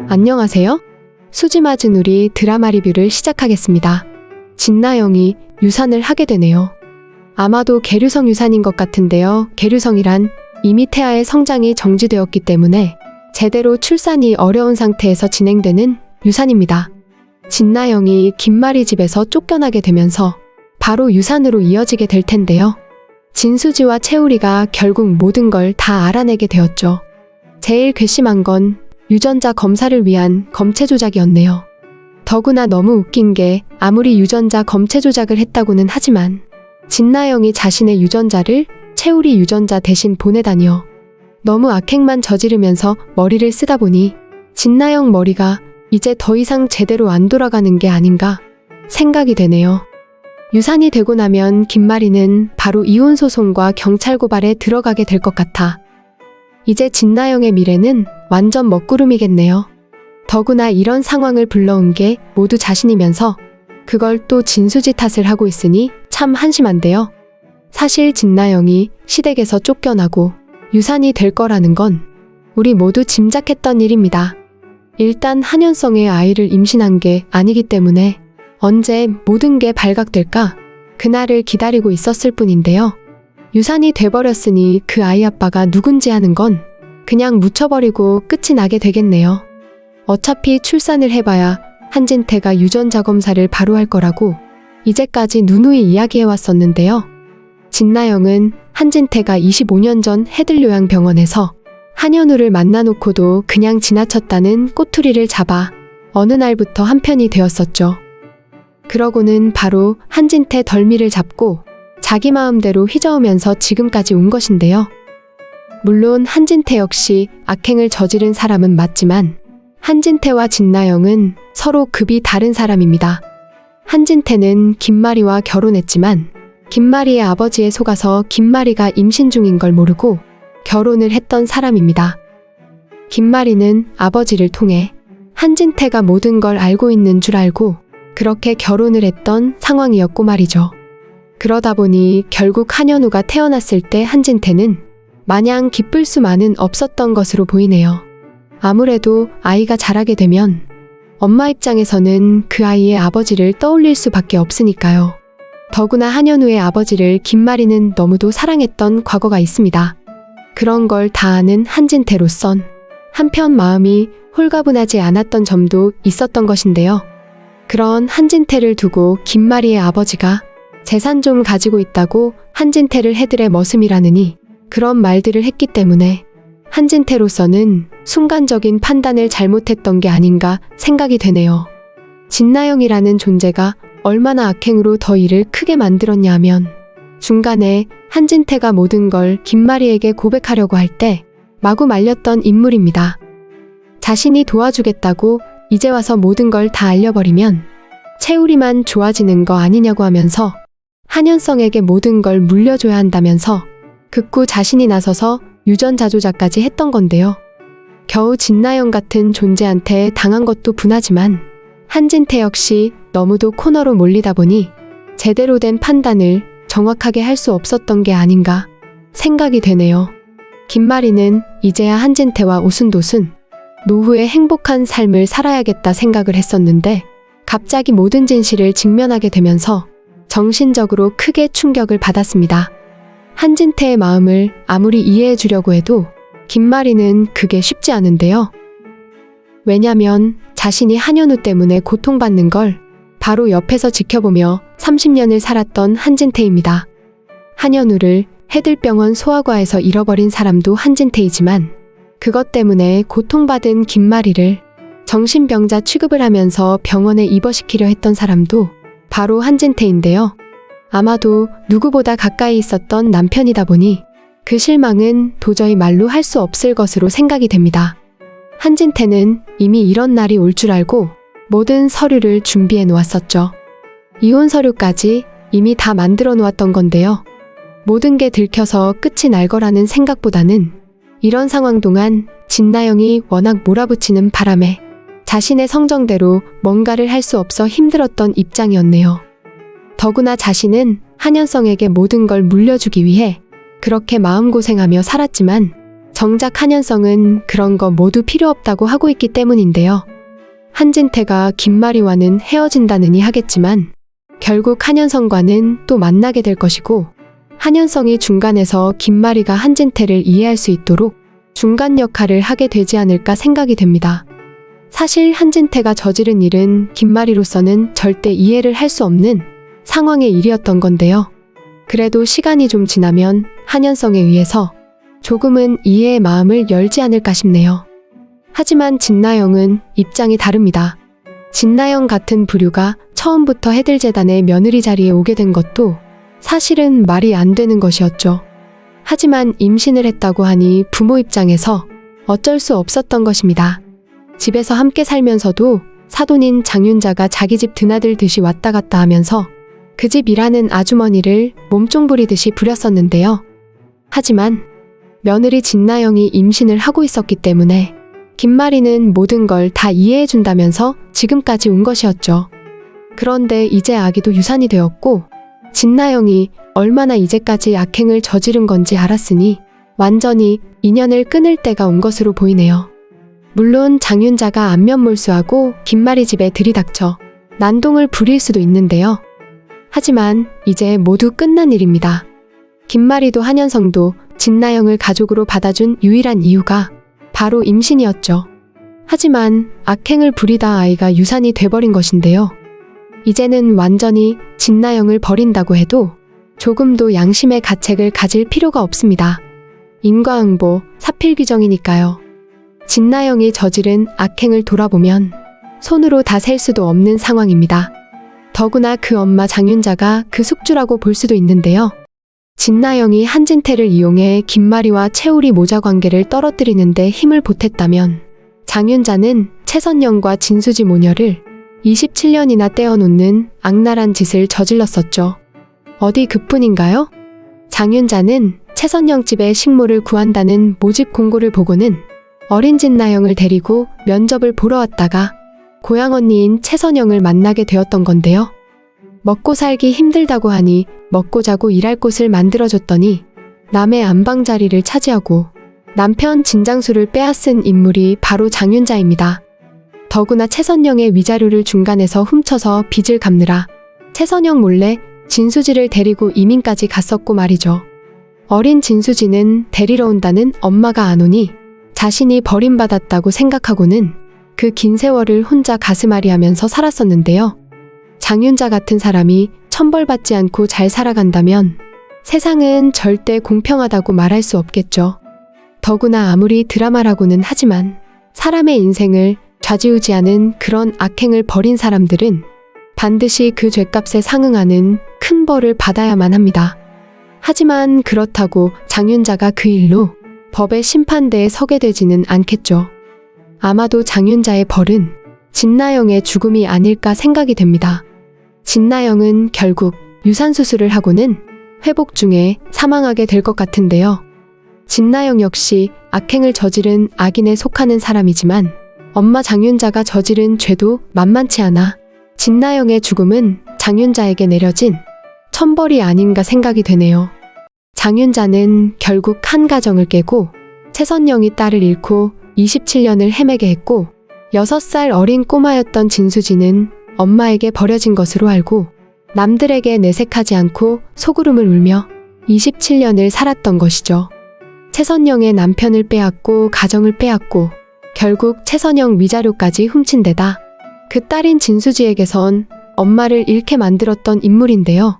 안녕하세요. 수지 맞은 우리 드라마 리뷰를 시작하겠습니다. 진나영이 유산을 하게 되네요. 아마도 계류성 유산인 것 같은데요. 계류성이란 이미 태아의 성장이 정지되었기 때문에 제대로 출산이 어려운 상태에서 진행되는 유산입니다. 진나영이 김마리 집에서 쫓겨나게 되면서 바로 유산으로 이어지게 될 텐데요. 진수지와 채우리가 결국 모든 걸 다 알아내게 되었죠. 제일 괘씸한 건 유전자 검사를 위한 검체 조작이었네요. 더구나 너무 웃긴 게 아무리 유전자 검체 조작을 했다고는 하지만 진나영이 자신의 유전자를 채우리 유전자 대신 보내다니요. 너무 악행만 저지르면서 머리를 쓰다 보니 진나영 머리가 이제 더 이상 제대로 안 돌아가는 게 아닌가 생각이 되네요. 유산이 되고 나면 김마리는 바로 이혼 소송과 경찰 고발에 들어가게 될 것 같아. 이제 진나영의 미래는 완전 먹구름이겠네요. 더구나 이런 상황을 불러온 게 모두 자신이면서 그걸 또 진수지 탓을 하고 있으니 참 한심한데요. 사실 진나영이 시댁에서 쫓겨나고 유산이 될 거라는 건 우리 모두 짐작했던 일입니다. 일단 한현성의 아이를 임신한 게 아니기 때문에 언제 모든 게 발각될까 그날을 기다리고 있었을 뿐인데요. 유산이 돼버렸으니 그 아이 아빠가 누군지 하는 건 그냥 묻혀버리고 끝이 나게 되겠네요. 어차피 출산을 해봐야 한진태가 유전자 검사를 바로 할 거라고 이제까지 누누이 이야기해왔었는데요. 진나영은 한진태가 25년 전 해들요양병원에서 한현우를 만나놓고도 그냥 지나쳤다는 꼬투리를 잡아 어느 날부터 한편이 되었었죠. 그러고는 바로 한진태 덜미를 잡고 자기 마음대로 휘저으면서 지금까지 온 것인데요. 물론 한진태 역시 악행을 저지른 사람은 맞지만 한진태와 진나영은 서로 급이 다른 사람입니다. 한진태는 김마리와 결혼했지만 김마리의 아버지에 속아서 김마리가 임신 중인 걸 모르고 결혼을 했던 사람입니다. 김마리는 아버지를 통해 한진태가 모든 걸 알고 있는 줄 알고 그렇게 결혼을 했던 상황이었고 말이죠. 그러다 보니 결국 한현우가 태어났을 때 한진태는 마냥 기쁠 수만은 없었던 것으로 보이네요. 아무래도 아이가 자라게 되면 엄마 입장에서는 그 아이의 아버지를 떠올릴 수밖에 없으니까요. 더구나 한현우의 아버지를 김마리는 너무도 사랑했던 과거가 있습니다. 그런 걸 다 아는 한진태로선 한편 마음이 홀가분하지 않았던 점도 있었던 것인데요. 그런 한진태를 두고 김마리의 아버지가 재산 좀 가지고 있다고 한진태를 해들의 머슴이라느니 그런 말들을 했기 때문에 한진태로서는 순간적인 판단을 잘못했던 게 아닌가 생각이 되네요. 진나영이라는 존재가 얼마나 악행으로 더 일을 크게 만들었냐 하면 중간에 한진태가 모든 걸 김마리에게 고백하려고 할 때 마구 말렸던 인물입니다. 자신이 도와주겠다고 이제 와서 모든 걸 다 알려버리면 채우리만 좋아지는 거 아니냐고 하면서 한현성에게 모든 걸 물려줘야 한다면서 극구 자신이 나서서 유전자 조작까지 했던 건데요. 겨우 진나영 같은 존재한테 당한 것도 분하지만 한진태 역시 너무도 코너로 몰리다 보니 제대로 된 판단을 정확하게 할 수 없었던 게 아닌가 생각이 되네요. 김마리는 이제야 한진태와 오순도순 노후의 행복한 삶을 살아야겠다 생각을 했었는데 갑자기 모든 진실을 직면하게 되면서 정신적으로 크게 충격을 받았습니다. 한진태의 마음을 아무리 이해해 주려고 해도 김마리는 그게 쉽지 않은데요. 왜냐면 자신이 한현우 때문에 고통받는 걸 바로 옆에서 지켜보며 30년을 살았던 한진태입니다. 한현우를 해들병원 소아과에서 잃어버린 사람도 한진태이지만 그것 때문에 고통받은 김마리를 정신병자 취급을 하면서 병원에 입원시키려 했던 사람도 바로 한진태인데요. 아마도 누구보다 가까이 있었던 남편이다 보니 그 실망은 도저히 말로 할 수 없을 것으로 생각이 됩니다. 한진태는 이미 이런 날이 올 줄 알고 모든 서류를 준비해 놓았었죠. 이혼 서류까지 이미 다 만들어 놓았던 건데요. 모든 게 들켜서 끝이 날 거라는 생각보다는 이런 상황 동안 진나영이 워낙 몰아붙이는 바람에 자신의 성정대로 뭔가를 할 수 없어 힘들었던 입장이었네요. 더구나 자신은 한현성에게 모든 걸 물려주기 위해 그렇게 마음고생하며 살았지만 정작 한현성은 그런 거 모두 필요 없다고 하고 있기 때문인데요. 한진태가 김마리와는 헤어진다느니 하겠지만 결국 한현성과는 또 만나게 될 것이고, 한현성이 중간에서 김마리가 한진태를 이해할 수 있도록 중간 역할을 하게 되지 않을까 생각이 됩니다. 사실 한진태가 저지른 일은 김마리로서는 절대 이해를 할 수 없는 상황의 일이었던 건데요. 그래도 시간이 좀 지나면 한현성에 의해서 조금은 이해의 마음을 열지 않을까 싶네요. 하지만 진나영은 입장이 다릅니다. 진나영 같은 부류가 처음부터 해들재단의 며느리 자리에 오게 된 것도 사실은 말이 안 되는 것이었죠. 하지만 임신을 했다고 하니 부모 입장에서 어쩔 수 없었던 것입니다. 집에서 함께 살면서도 사돈인 장윤자가 자기 집 드나들듯이 왔다 갔다 하면서 그 집 일하는 아주머니를 몸종 부리듯이 부렸었는데요. 하지만 며느리 진나영이 임신을 하고 있었기 때문에 김마리는 모든 걸 다 이해해준다면서 지금까지 온 것이었죠. 그런데 이제 아기도 유산이 되었고 진나영이 얼마나 이제까지 악행을 저지른 건지 알았으니 완전히 인연을 끊을 때가 온 것으로 보이네요. 물론 장윤자가 안면몰수하고 김마리 집에 들이닥쳐 난동을 부릴 수도 있는데요. 하지만 이제 모두 끝난 일입니다. 김마리도 한현성도 진나영을 가족으로 받아준 유일한 이유가 바로 임신이었죠. 하지만 악행을 부리다 아이가 유산이 돼버린 것인데요. 이제는 완전히 진나영을 버린다고 해도 조금도 양심의 가책을 가질 필요가 없습니다. 인과응보, 사필규정이니까요. 진나영이 저지른 악행을 돌아보면 손으로 다 셀 수도 없는 상황입니다. 더구나 그 엄마 장윤자가 그 숙주라고 볼 수도 있는데요. 진나영이 한진태를 이용해 김마리와 채우리 모자 관계를 떨어뜨리는데 힘을 보탰다면 장윤자는 최선영과 진수지 모녀를 27년이나 떼어놓는 악랄한 짓을 저질렀었죠. 어디 그뿐인가요? 장윤자는 최선영 집에 식모를 구한다는 모집 공고를 보고는 어린 진나영을 데리고 면접을 보러 왔다가 고향 언니인 최선영을 만나게 되었던 건데요. 먹고 살기 힘들다고 하니 먹고 자고 일할 곳을 만들어줬더니 남의 안방 자리를 차지하고 남편 진장수를 빼앗은 인물이 바로 장윤자입니다. 더구나 최선영의 위자료를 중간에서 훔쳐서 빚을 갚느라 최선영 몰래 진수지를 데리고 이민까지 갔었고 말이죠. 어린 진수지는 데리러 온다는 엄마가 안 오니 자신이 버림받았다고 생각하고는 그 긴 세월을 혼자 가슴앓이 하면서 살았었는데요. 장윤자 같은 사람이 천벌받지 않고 잘 살아간다면 세상은 절대 공평하다고 말할 수 없겠죠. 더구나 아무리 드라마라고는 하지만 사람의 인생을 좌지우지하는 그런 악행을 벌인 사람들은 반드시 그 죄값에 상응하는 큰 벌을 받아야만 합니다. 하지만 그렇다고 장윤자가 그 일로 법의 심판대에 서게 되지는 않겠죠. 아마도 장윤자의 벌은 진나영의 죽음이 아닐까 생각이 됩니다. 진나영은 결국 유산수술을 하고는 회복 중에 사망하게 될 것 같은데요. 진나영 역시 악행을 저지른 악인에 속하는 사람이지만 엄마 장윤자가 저지른 죄도 만만치 않아 진나영의 죽음은 장윤자에게 내려진 천벌이 아닌가 생각이 되네요. 장윤자는 결국 한 가정을 깨고 최선영이 딸을 잃고 27년을 헤매게 했고 6살 어린 꼬마였던 진수지는 엄마에게 버려진 것으로 알고 남들에게 내색하지 않고 소구름을 울며 27년을 살았던 것이죠. 최선영의 남편을 빼앗고 가정을 빼앗고 결국 최선영 위자료까지 훔친 데다 그 딸인 진수지에게선 엄마를 잃게 만들었던 인물인데요.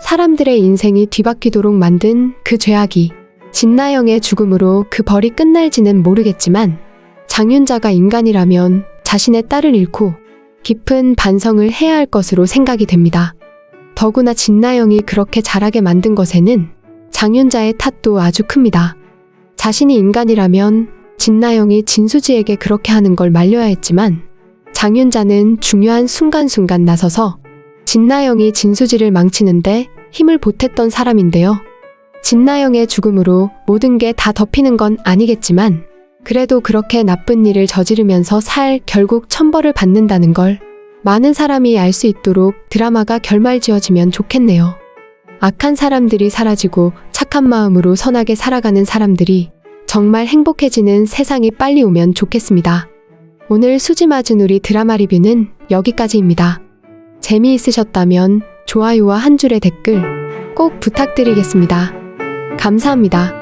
사람들의 인생이 뒤바뀌도록 만든 그 죄악이 진나영의 죽음으로 그 벌이 끝날지는 모르겠지만 장윤자가 인간이라면 자신의 딸을 잃고 깊은 반성을 해야 할 것으로 생각이 됩니다. 더구나 진나영이 그렇게 자라게 만든 것에는 장윤자의 탓도 아주 큽니다. 자신이 인간이라면 진나영이 진수지에게 그렇게 하는 걸 말려야 했지만 장윤자는 중요한 순간순간 나서서 진나영이 진수지를 망치는데 힘을 보탰던 사람인데요. 진나영의 죽음으로 모든 게 다 덮이는 건 아니겠지만 그래도 그렇게 나쁜 일을 저지르면서 결국 천벌을 받는다는 걸 많은 사람이 알 수 있도록 드라마가 결말지어지면 좋겠네요. 악한 사람들이 사라지고 착한 마음으로 선하게 살아가는 사람들이 정말 행복해지는 세상이 빨리 오면 좋겠습니다. 오늘 수지 맞은 우리 드라마 리뷰는 여기까지입니다. 재미있으셨다면 좋아요와 한 줄의 댓글 꼭 부탁드리겠습니다. 감사합니다.